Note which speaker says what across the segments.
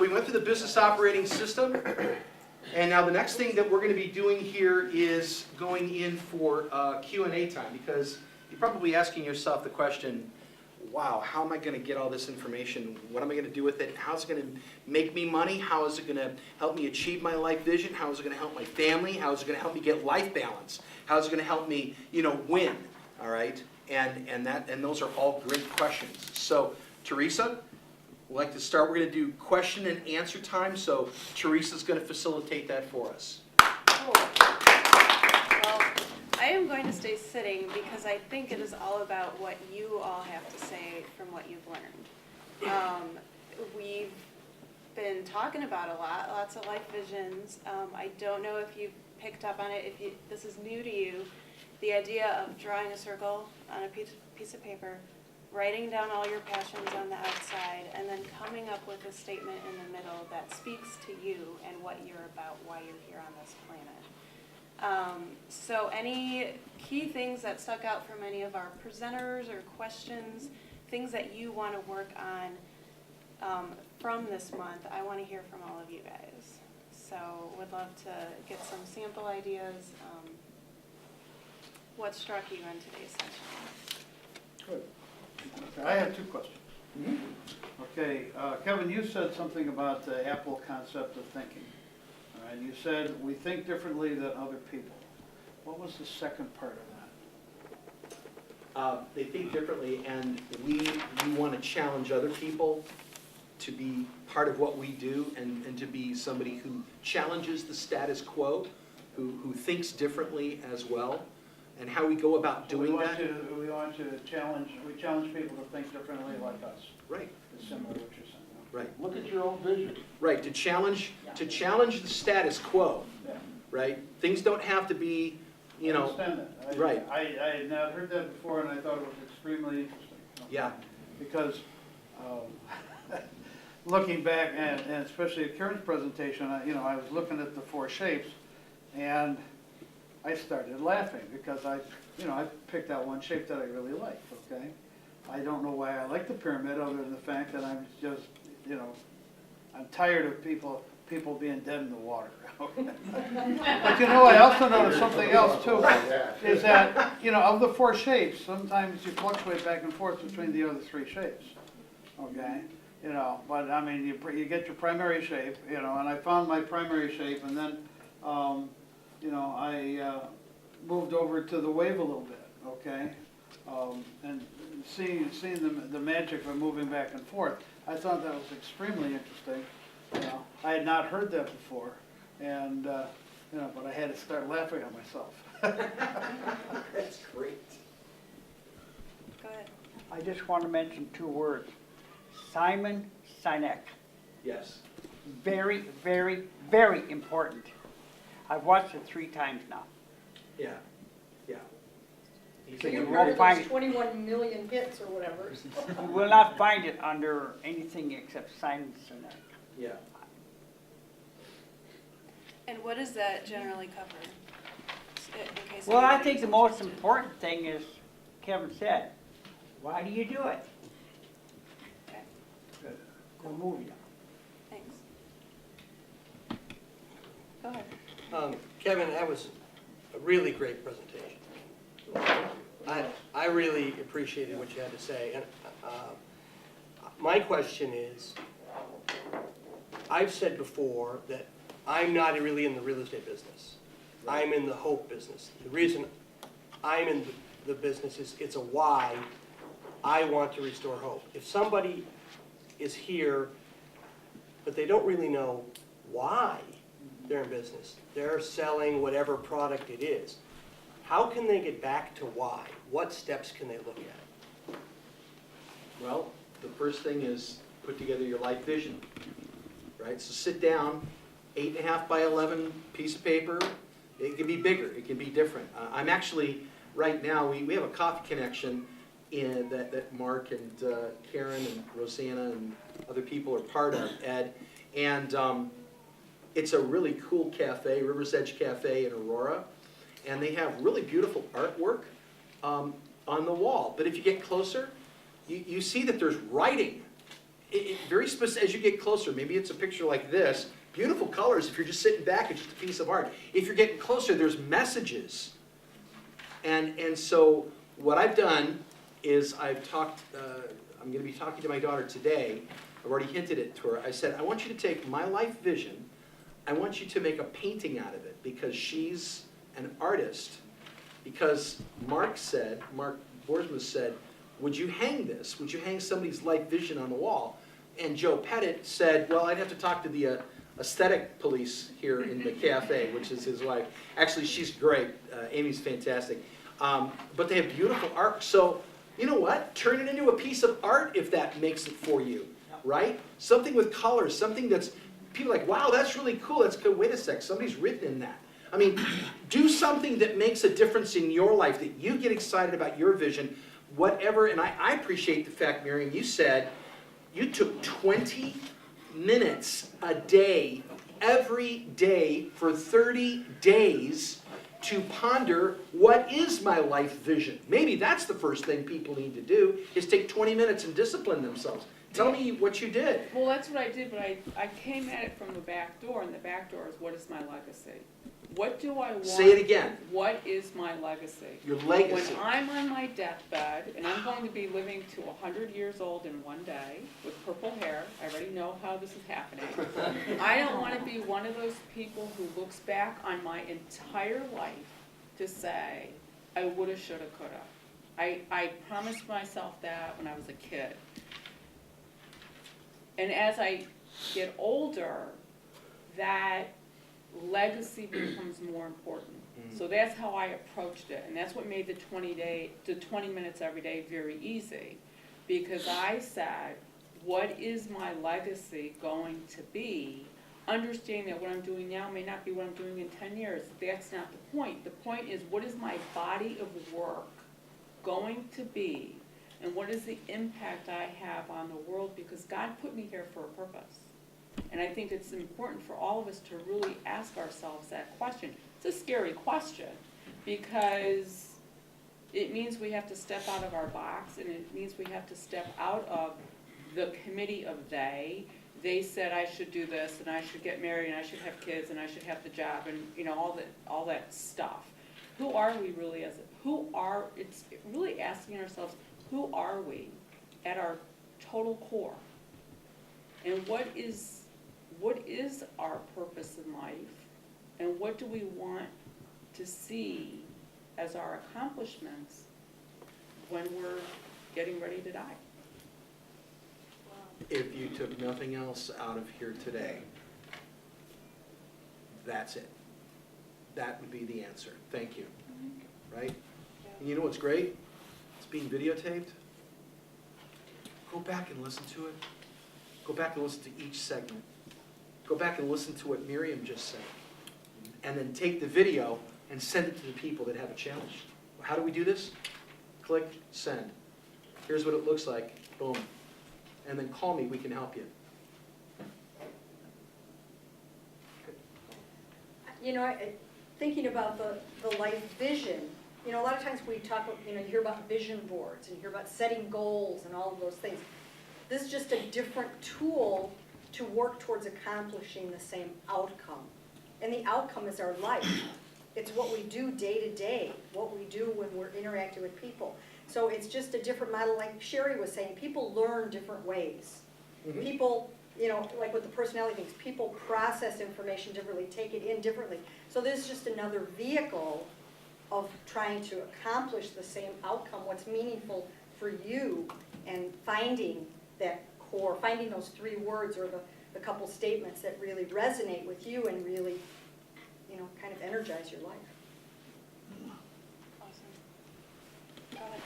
Speaker 1: we went through the business operating system, and now the next thing that we're going to be doing here is going in for Q&A time, because you're probably asking yourself the question, wow, how am I going to get all this information? What am I going to do with it? How's it going to make me money? How is it going to help me achieve my life vision? How is it going to help my family? How is it going to help me get life balance? How is it going to help me, win? All right, and those are all great questions. So, Teresa, we'd like to start. We're going to do question and answer time. So, Teresa's going to facilitate that for us.
Speaker 2: Cool. Well, I am going to stay sitting because I think it is all about what you all have to say from what you've learned. We've been talking about lots of life visions. I don't know if you've picked up on it. If this is new to you, the idea of drawing a circle on a piece of paper, writing down all your passions on the outside, and then coming up with a statement in the middle that speaks to you and what you're about, why you're here on this planet. So any key things that stuck out from any of our presenters or questions, things that you want to work on from this month, I want to hear from all of you guys. So would love to get some sample ideas. What struck you in today's session?
Speaker 3: Good. Okay, I have two questions.
Speaker 1: Mm-hmm.
Speaker 3: Okay, Kevin, you said something about the Apple concept of thinking. All right, you said we think differently than other people. What was the second part of that?
Speaker 1: They think differently, and we want to challenge other people to be part of what we do, and to be somebody who challenges the status quo, who thinks differently as well, and how we go about doing that.
Speaker 3: We want to challenge people to think differently like us.
Speaker 1: Right.
Speaker 3: It's similar to what you're saying.
Speaker 1: Right.
Speaker 4: Look at your own vision.
Speaker 1: Right, to challenge the status quo,
Speaker 3: Yeah.
Speaker 1: right? Things don't have to be,
Speaker 3: I understand that.
Speaker 1: right.
Speaker 3: I had not heard that before, and I thought it was extremely interesting.
Speaker 1: Yeah.
Speaker 3: Because looking back, and especially at Karen's presentation, I was looking at the four shapes, and I started laughing because I picked out one shape that I really liked, okay? I don't know why I like the pyramid, other than the fact that I'm just, I'm tired of people being dead in the water. But I also noticed something else too, is that, of the four shapes, sometimes you fluctuate back and forth between the other three shapes, okay? But I mean, you get your primary shape, and I found my primary shape, and then, I moved over to the wave a little bit, okay? And seeing the magic of moving back and forth, I thought that was extremely interesting. I had not heard that before, and but I had to start laughing at myself.
Speaker 1: That's great.
Speaker 2: Go ahead.
Speaker 4: I just want to mention two words. Simon Sinek.
Speaker 1: Yes.
Speaker 4: Very, very, very important. I've watched it 3 times now.
Speaker 1: Yeah. Yeah.
Speaker 4: So
Speaker 5: You're
Speaker 4: you
Speaker 5: part
Speaker 4: won't
Speaker 5: of
Speaker 4: find
Speaker 5: those
Speaker 4: it.
Speaker 5: 21 million hits or whatever.
Speaker 4: You will not find it under anything except Simon Sinek.
Speaker 1: Yeah.
Speaker 2: And what does that generally cover? In case
Speaker 4: Well, I
Speaker 2: anybody's
Speaker 4: think the most
Speaker 2: interested.
Speaker 4: important thing is, Kevin said, why do you do it?
Speaker 2: Okay,
Speaker 4: Go movie.
Speaker 2: thanks. Go ahead.
Speaker 6: Kevin, that was a really great presentation. I really appreciated what you had to say. And my question is, I've said before that I'm not really in the real estate business. I'm in the hope business. The reason I'm in the business is it's a why. I want to restore hope. If somebody is here, but they don't really know why they're in business, they're selling whatever product it is, how can they get back to why? What steps can they look at?
Speaker 1: Well, the first thing is put together your life vision, right? So sit down, 8.5 by 11 piece of paper. It can be bigger, it can be different. I'm actually, right now, we have a coffee connection in that Mark and Karen and Rosanna and other people are part of, Ed. And it's a really cool cafe, River's Edge Cafe in Aurora. And they have really beautiful artwork on the wall. But if you get closer, you see that there's writing very specific, as you get closer, maybe it's a picture like this, beautiful colors if you're just sitting back, it's just a piece of art. If you're getting closer, there's messages. And so what I've done is I've talked, I'm gonna be talking to my daughter today, I've already hinted it to her, I said, I want you to take my life vision, I want you to make a painting out of it, because she's an artist. Because Mark Boersma said, would you hang this? Would you hang somebody's life vision on the wall? And Joe Pettit said, well, I'd have to talk to the aesthetic police here in the cafe, which is his wife. Actually, she's great. Amy's fantastic. But they have beautiful art. So, you know what? Turn it into a piece of art if that makes it for you, right? Something with colors, something that's, people are like, wow, that's really cool. That's good. Wait a sec, somebody's written in that. I mean, do something that makes a difference in your life, that you get excited about your vision, whatever. And I appreciate the fact, Miriam, you said you took 20 minutes a day, every day, for 30 days to ponder, what is my life vision? Maybe that's the first thing people need to do, is take 20 minutes and discipline themselves. Tell me what you did.
Speaker 7: Well, that's what I did, but I came at it from the back door, and the back door is, what is my legacy? What do I want?
Speaker 1: Say it again.
Speaker 7: What is my legacy?
Speaker 1: Your legacy.
Speaker 7: When I'm on my deathbed, and I'm going to be living to 100 years old in one day, with purple hair, I already know how this is happening. I don't want to be one of those people who looks back on my entire life to say, I woulda, shoulda, coulda. I promised myself that when I was a kid. And as I get older, that legacy becomes more important. So that's how I approached it, and that's what made the 20 minutes every day very easy. Because I said, what is my legacy going to be? Understanding that what I'm doing now may not be what I'm doing in 10 years. That's not the point. The point is, what is my body of work going to be? And what is the impact I have on the world? Because God put me here for a purpose. And I think it's important for all of us to really ask ourselves that question. It's a scary question, because it means we have to step out of our box, and it means we have to step out of the committee of they. They said I should do this, and I should get married, and I should have kids, and I should have the job, and you know, all that stuff. Who are we really it's really asking ourselves, who are we at our total core? And what is our purpose in life? And what do we want to see as our accomplishments when we're getting ready to die?
Speaker 1: If you took nothing else out of here today, that's it. That would be the answer. Thank you. Right? And you know what's great? It's being videotaped. Go back and listen to it. Go back and listen to each segment. Go back and listen to what Miriam just said. And then take the video and send it to the people that have a challenge. How do we do this? Click, send. Here's what it looks like. Boom. And then call me, we can help you.
Speaker 5: You know, thinking about the life vision, you know, a lot of times we talk about, you know, you hear about vision boards and you hear about setting goals and all of those things. This is just a different tool to work towards accomplishing the same outcome. And the outcome is our life. It's what we do day to day, what we do when we're interacting with people. So it's just a different model, like Sherry was saying, people learn different ways.
Speaker 1: Mm-hmm.
Speaker 5: People, you know, like with the personality things, people process information differently, take it in differently. So this is just another vehicle of trying to accomplish the same outcome, what's meaningful for you, and finding that core, finding those 3 words or the couple statements that really resonate with you and really, you know, kind of energize your life.
Speaker 2: Awesome. Go ahead.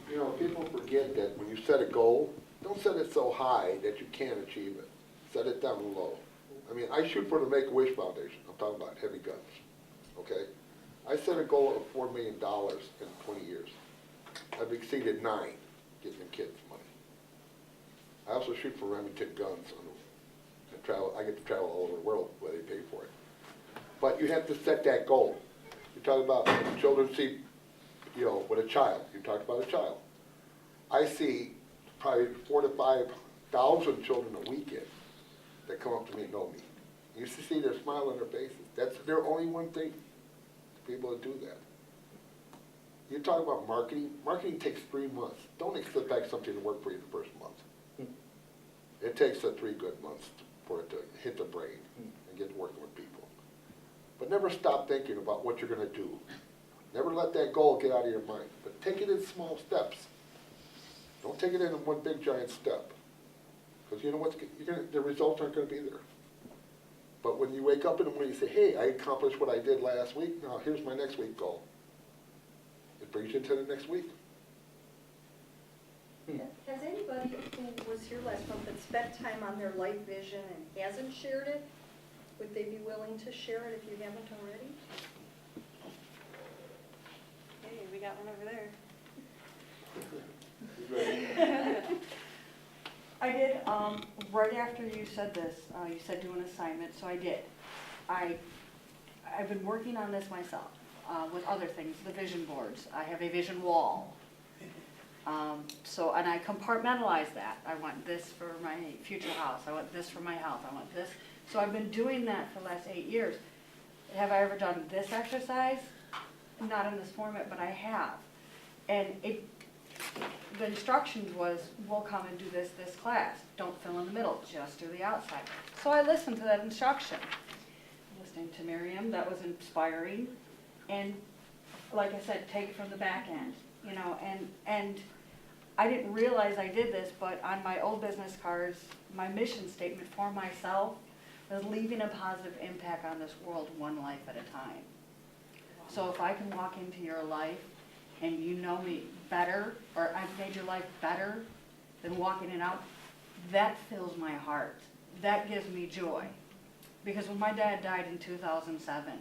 Speaker 8: You know, people forget that when you set a goal, don't set it so high that you can't achieve it. Set it down low. I mean, I shoot for the Make-A-Wish Foundation. I'm talking about heavy guns, okay? I set a goal of $4 million in 20 years. I've exceeded 9, getting the kids money. I also shoot for Remington guns. I get to travel all over the world where they pay for it. But you have to set that goal. You talk about when children see, you know, with a child. You talked about a child. I see probably 4,000 to 1,000 children a weekend that come up to me and know me. You should see their smile on their faces. That's their only one thing, to be able to do that. You talk about marketing. Marketing takes 3 months. Don't expect something to work for you the first month. It takes 3 good months for it to hit the brain and get working with people. But never stop thinking about what you're going to do. Never let that goal get out of your mind. But take it in small steps. Don't take it in one big giant step. Because you know what's the results aren't going to be there. But when you wake up in the morning and say, hey, I accomplished what I did last week, now here's my next week goal. It brings you into the next week.
Speaker 5: Has anybody who was here last month that spent time on their life vision and hasn't shared it, would they be willing to share it if you haven't already?
Speaker 2: Hey, we got one over there.
Speaker 9: I did, right after you said this, you said do an assignment, so I did. I've been working on this myself, with other things, the vision boards. I have a vision wall. And I compartmentalize that. I want this for my future house, I want this for my health, I want this. So I've been doing that for the last 8 years. Have I ever done this exercise? Not in this format, but I have. And the instructions was, we'll come and do this class. Don't fill in the middle, just do the outside. So I listened to that instruction. Listening to Miriam, that was inspiring. And like I said, take it from the back end, and I didn't realize I did this, but on my old business cards, my mission statement for myself was leaving a positive impact on this world one life at a time. So if I can walk into your life and you know me better, or I've made your life better than walking it out, that fills my heart. That gives me joy. Because when my dad died in 2007,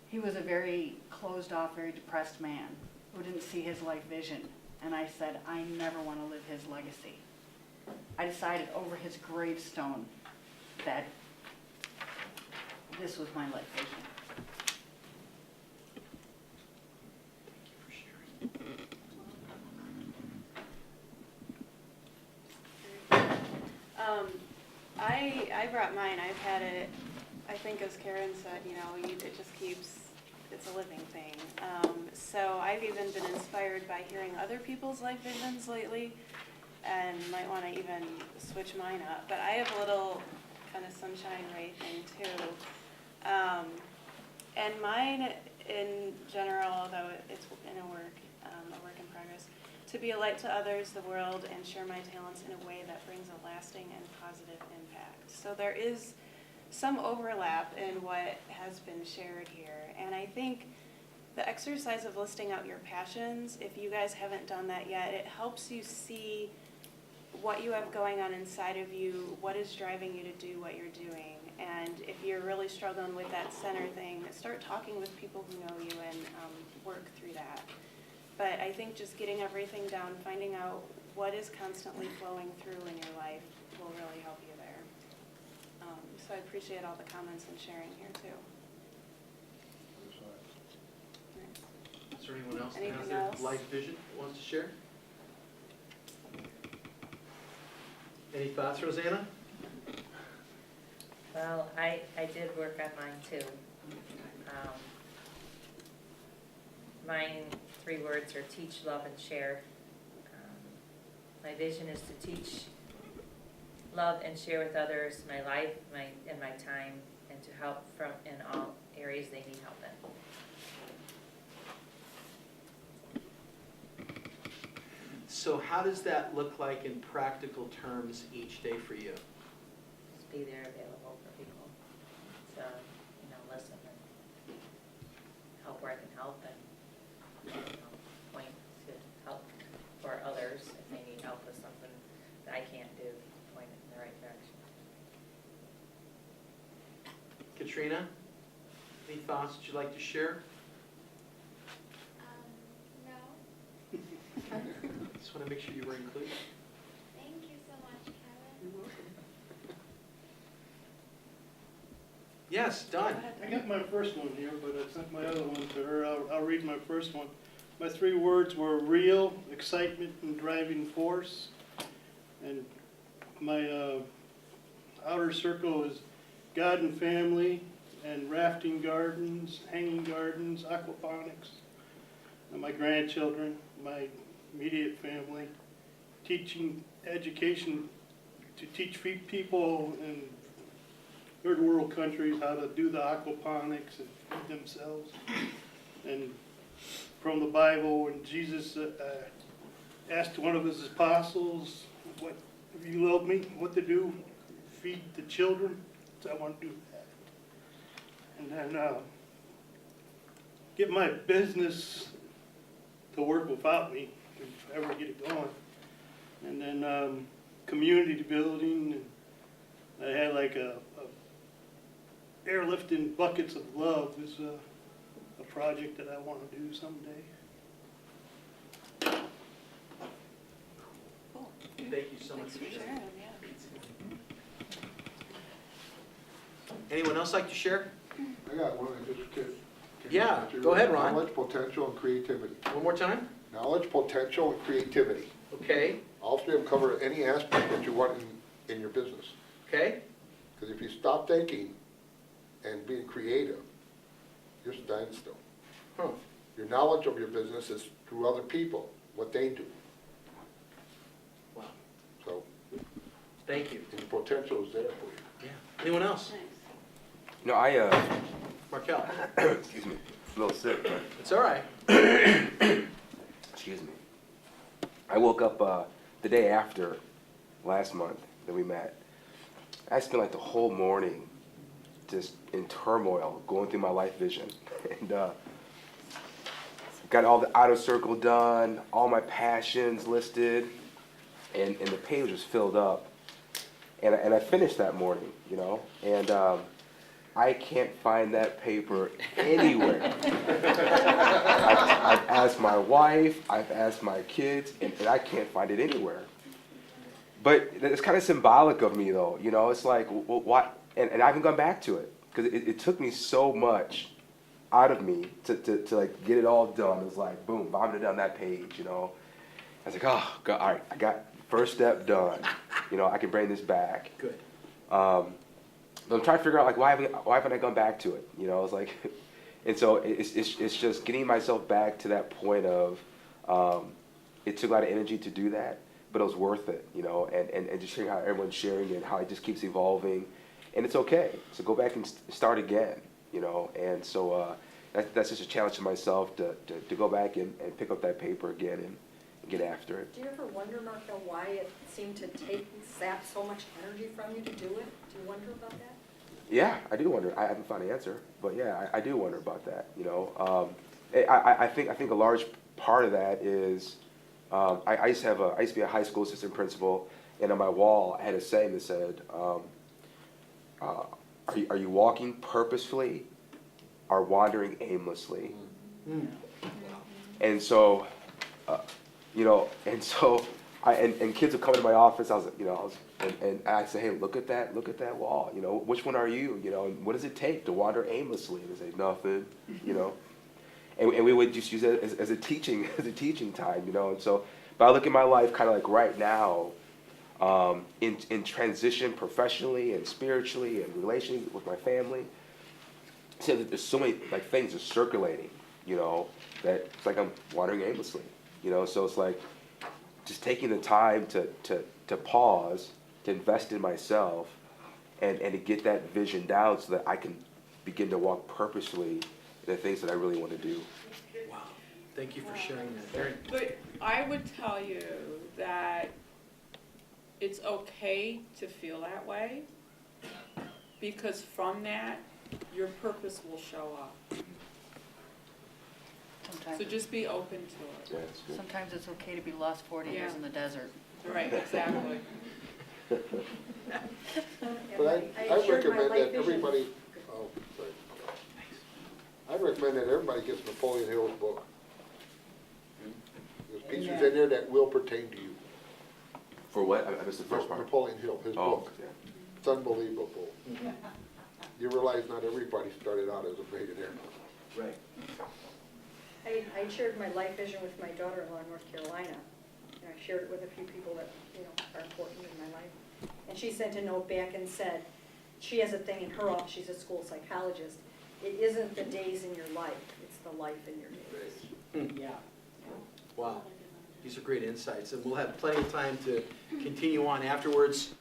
Speaker 9: he was a very closed off, very depressed man who didn't see his life vision. And I said, I never want to live his legacy. I decided over his gravestone that this was my life vision.
Speaker 2: I brought mine. I've had it, I think as Karen said, it just keeps, it's a living thing. So I've even been inspired by hearing other people's life visions lately, and might want to even switch mine up. But I have a little kind of sunshine ray thing too. And mine in general, although it's in a work in progress, to be a light to others, the world, and share my talents in a way that brings a lasting and positive impact. So there is some overlap in what has been shared here. And I think the exercise of listing out your passions, if you guys haven't done that yet, it helps you see what you have going on inside of you, what is driving you to do what you're doing. And if you're really struggling with that center thing, start talking with people who know you and work through that. But I think just getting everything down, finding out what is constantly flowing through in your life will really help you there. So I appreciate all the comments and sharing here too.
Speaker 1: Is there anyone else that has
Speaker 2: Anything
Speaker 1: their
Speaker 2: else?
Speaker 1: life vision that wants to share? Any thoughts, Rosanna?
Speaker 10: Well, I did work on mine too. Mine 3 words are teach, love, and share. My vision is to teach, love, and share with others my life, and my time, and to help in all areas they need help in.
Speaker 1: So how does that look like in practical terms each day for you?
Speaker 10: Just be there available for people. So, listen and help where I can help, and point to help for others if they need help with something that I can't do, point it in the right direction.
Speaker 1: Katrina, any thoughts that you'd like to share?
Speaker 11: No.
Speaker 1: Just want to make sure you were included.
Speaker 11: Thank you so much, Kevin.
Speaker 1: You're welcome. Yes, Don.
Speaker 12: I got my first one here, but I sent my other one to her. I'll read my first one. My 3 words were real, excitement, and driving force. And my outer circle is God and family, and rafting gardens, hanging gardens, aquaponics, and my grandchildren, my immediate family, teaching education to teach people in third world countries how to do the aquaponics and feed themselves. And from the Bible, when Jesus asked one of his apostles, "What if you love me? What to do? Feed the children." So I want to do that. And then get my business to work without me, if I ever get it going. And then community building. And I had like a airlifting buckets of love is a project that I want to do someday.
Speaker 2: Cool.
Speaker 1: Thank you so much.
Speaker 2: Thanks for sharing, yeah.
Speaker 1: Anyone else like to share?
Speaker 8: I got one, I just can.
Speaker 1: Yeah, go ahead, Ron.
Speaker 8: Knowledge, potential, and creativity.
Speaker 1: One more time?
Speaker 8: Knowledge, potential, and creativity.
Speaker 1: Okay,
Speaker 8: All three of them cover any aspect that you want in your business.
Speaker 1: okay,
Speaker 8: Because if you stop thinking and being creative, you're standing still.
Speaker 1: huh,
Speaker 8: Your knowledge of your business is through other people, what they do.
Speaker 1: wow,
Speaker 8: So,
Speaker 1: thank you.
Speaker 8: and the potential is there for you.
Speaker 1: Yeah. Anyone else?
Speaker 2: Nice.
Speaker 13: No, I,
Speaker 1: Markel?
Speaker 13: excuse me, a little sick, but,
Speaker 1: It's all right.
Speaker 13: excuse me. I woke up, the day after last month that we met. I spent like the whole morning just in turmoil, going through my life vision. And, got all the outer circle done, all my passions listed, and the page was filled up. And I finished that morning, you know, and I can't find that paper anywhere. I've asked my wife, I've asked my kids, and I can't find it anywhere. But it's kind of symbolic of me, though, you know, it's like, well, what, and I haven't gone back to it, because it took me so much out of me to like get it all done. It was like, boom, vomited down that page, you know. I was like, oh, God, all right, I got first step done. You know, I can bring this back.
Speaker 1: Good.
Speaker 13: But I'm trying to figure out, like, why haven't I gone back to it? You know, it's like, and so it's just getting myself back to that point of, it took a lot of energy to do that, but it was worth it, you know, and just hearing how everyone's sharing it, how it just keeps evolving, and it's okay. So go back and start again, you know, and so that's just a challenge to myself to go back and pick up that paper again and get after it.
Speaker 5: Do you ever wonder, Markel, why it seemed to sap so much energy from you to do it? Do you wonder about that?
Speaker 13: Yeah, I do wonder. I haven't found an answer, but yeah, I do wonder about that. You know, I think a large part of that is I used to be a high school assistant principal, and on my wall I had a saying that said, "Are you walking purposefully, or wandering aimlessly?" And so, you know, and so and kids would come into my office. And I'd say, hey, look at that wall. You know, which one are you? You know, and what does it take to wander aimlessly? And they say, nothing. You know, and we would just use it as a teaching time. You know, and so, but I look at my life kind of like right now, in transition professionally and spiritually and relationally with my family. So that there's so many like things are circulating. You know, that it's like I'm wandering aimlessly. You know, so it's like just taking the time to pause, to invest in myself, and to get that vision down so that I can begin to walk purposefully in the things that I really want to do.
Speaker 1: Wow, thank you for sharing that. Very
Speaker 7: But I would tell you that it's okay to feel that way, because from that, your purpose will show up. So just be open to it.
Speaker 13: Yeah, it's good.
Speaker 9: Sometimes it's okay to be lost 40 years
Speaker 7: Yeah.
Speaker 9: in the desert.
Speaker 7: Right, exactly.
Speaker 8: But I
Speaker 5: shared my
Speaker 8: recommend
Speaker 5: life
Speaker 8: that
Speaker 5: vision.
Speaker 8: everybody, oh, sorry. I recommend that everybody gets Napoleon Hill's book. There's pieces in there that will pertain to you.
Speaker 13: For what? I missed the first part.
Speaker 8: Napoleon Hill, his
Speaker 13: Oh,
Speaker 8: book.
Speaker 13: yeah.
Speaker 8: It's unbelievable. You realize not everybody started out as a millionaire.
Speaker 1: right.
Speaker 5: I shared my life vision with my daughter-in-law in North Carolina. and I shared it with a few people that, you know, are important in my life. And she sent a note back and said, she has a thing in her office, she's a school psychologist, it isn't the days in your life, it's the life in your days.
Speaker 4: Yeah.
Speaker 1: Wow, these are great insights, and we'll have plenty of time to continue on afterwards.